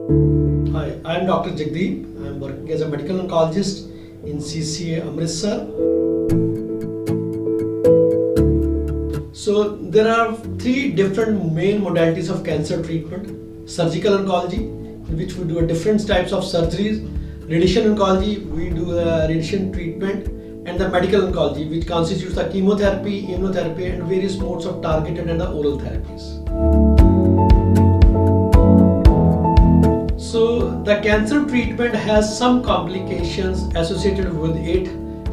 Hi, I am Dr. Jagdeep. I am working as a medical oncologist in CCA Amritsar. So there are three different main modalities of cancer treatment. Surgical oncology, in which we do different types of surgeries. Radiation oncology, we do radiation treatment. And the medical oncology, which constitutes the chemotherapy, immunotherapy and various modes of targeted and the oral therapies. So the cancer treatment has some complications associated with it,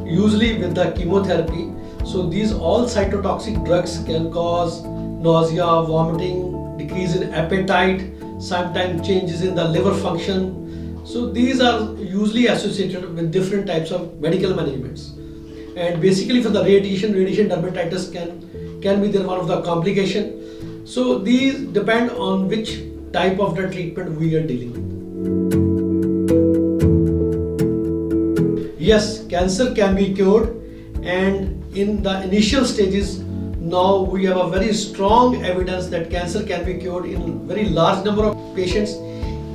usually with the chemotherapy. So these all cytotoxic drugs can cause nausea, vomiting, decrease in appetite, sometimes changes in the liver function. So these are usually associated with different types of medical managements. And basically for the radiation dermatitis can be there one of the complication. So these depend on which type of the treatment we are dealing with. Yes, cancer can be cured, and in the initial stages now we have a very strong evidence that cancer can be cured in very large number of patients.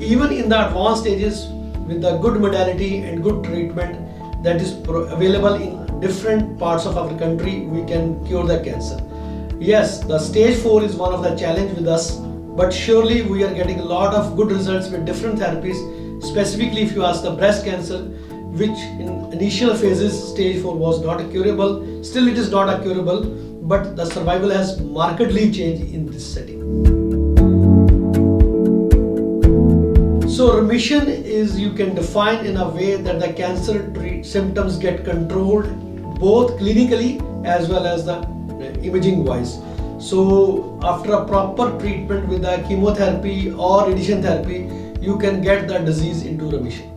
Even in the advanced stages, with the good modality and good treatment that is available in different parts of our country, we can cure the cancer. Yes, the stage 4 is one of the challenge with us, but surely we are getting a lot of good results with different therapies. Specifically, if you ask the breast cancer, which in initial phases stage 4 was not curable, still it is not curable, but the survival has markedly changed in this setting. So remission is, you can define in a way that the cancer symptoms get controlled both clinically as well as the imaging wise. So after a proper treatment with the chemotherapy or radiation therapy, you can get the disease into remission.